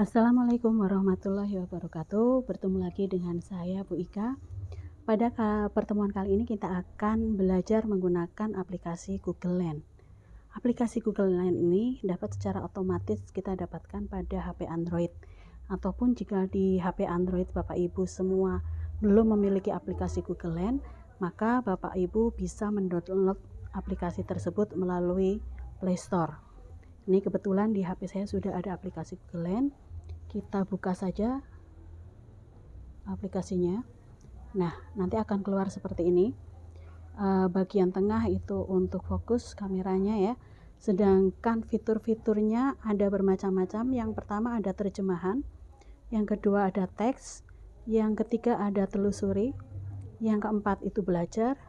Assalamualaikum warahmatullahi wabarakatuh. Bertemu lagi dengan saya Bu Ika. Pada pertemuan kali ini kita akan belajar menggunakan aplikasi Google Lens. Aplikasi Google Lens ini dapat secara otomatis kita dapatkan pada HP Android. Ataupun jika di HP Android Bapak Ibu semua belum memiliki aplikasi Google Lens, maka Bapak Ibu bisa mendownload aplikasi tersebut melalui Play Store. Ini kebetulan di HP saya sudah ada aplikasi Google Lens. Kita buka saja aplikasinya. Nah, nanti akan keluar seperti ini. Bagian tengah itu untuk fokus kameranya ya. Sedangkan fitur-fiturnya ada bermacam-macam. Yang pertama ada terjemahan, yang kedua ada teks, yang ketiga ada telusuri, yang keempat itu belajar,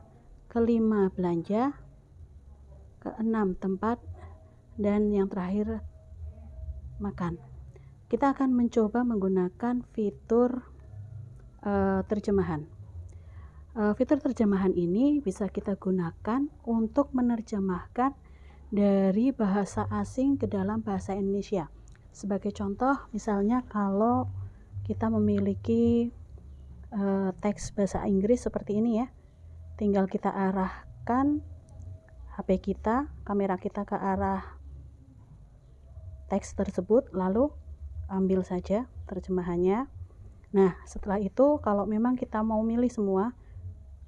kelima belanja, keenam tempat, dan yang terakhir makan. Kita akan mencoba menggunakan fitur terjemahan. Fitur terjemahan ini bisa kita gunakan untuk menerjemahkan dari bahasa asing ke dalam bahasa Indonesia. Sebagai contoh, misalnya kalau kita memiliki teks bahasa Inggris seperti ini ya, tinggal kita arahkan HP kita, kamera kita ke arah teks tersebut, lalu ambil saja terjemahannya. Nah, setelah itu kalau memang kita mau milih semua,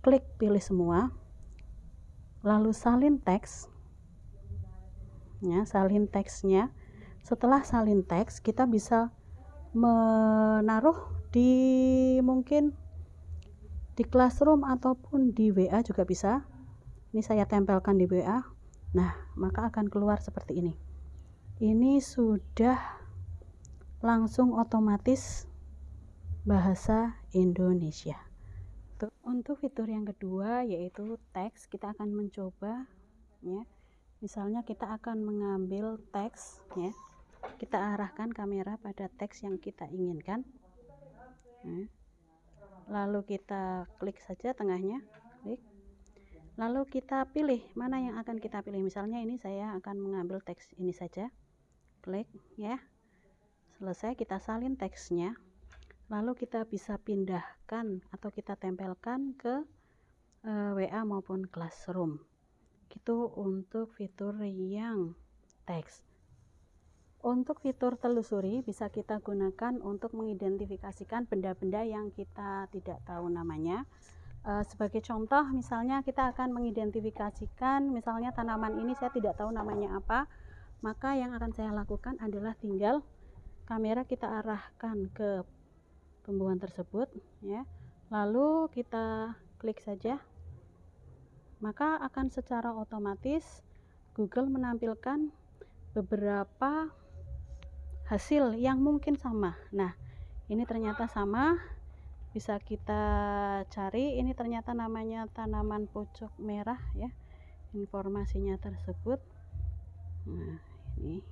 klik pilih semua, lalu salin teks ya, salin teksnya. Setelah salin teks, kita bisa menaruh mungkin di Classroom ataupun di WA juga bisa. Ini saya tempelkan di WA. Nah, maka akan keluar seperti ini. Ini sudah langsung otomatis bahasa Indonesia. Untuk fitur yang kedua yaitu teks, kita akan mencoba ya. Misalnya kita akan mengambil teks ya. Kita arahkan kamera pada teks yang kita inginkan. Nah, lalu kita klik saja tengahnya, klik. Lalu kita pilih mana yang akan kita pilih. Misalnya ini saya akan mengambil teks ini saja. Klik ya. Selesai, kita salin teksnya, lalu kita bisa pindahkan atau kita tempelkan ke WA maupun Classroom. Itu untuk fitur yang teks. Untuk fitur telusuri bisa kita gunakan untuk mengidentifikasikan benda-benda yang kita tidak tahu namanya. Sebagai contoh, misalnya kita akan mengidentifikasikan misalnya tanaman ini saya tidak tahu namanya apa, maka yang akan saya lakukan adalah tinggal kamera kita arahkan ke tumbuhan tersebut ya, lalu kita klik saja, maka akan secara otomatis Google menampilkan beberapa hasil yang mungkin sama. Nah, ini ternyata sama, bisa kita cari. Ini ternyata namanya tanaman pucuk merah ya, informasinya tersebut. Nah, ini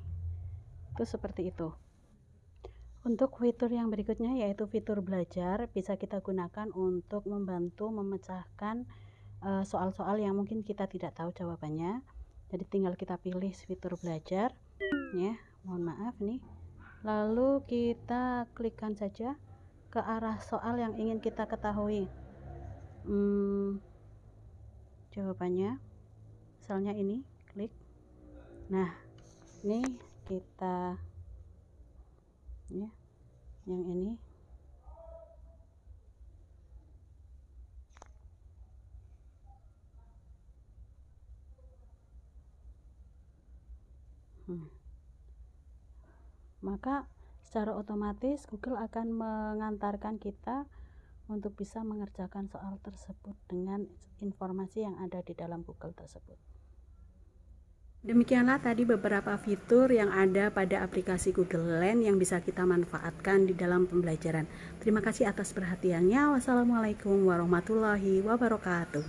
itu seperti itu. Untuk fitur yang berikutnya yaitu fitur belajar, bisa kita gunakan untuk membantu memecahkan soal-soal yang mungkin kita tidak tahu jawabannya. Jadi tinggal kita pilih fitur belajar ya, mohon maaf nih. Lalu kita klikkan saja ke arah soal yang ingin kita ketahui jawabannya. Misalnya ini, klik. Nah, ini kita ya, yang ini maka secara otomatis Google akan mengantarkan kita untuk bisa mengerjakan soal tersebut dengan informasi yang ada di dalam Google tersebut. Demikianlah tadi beberapa fitur yang ada pada aplikasi Google Lens yang bisa kita manfaatkan di dalam pembelajaran. Terima kasih atas perhatiannya. Wassalamualaikum warahmatullahi wabarakatuh.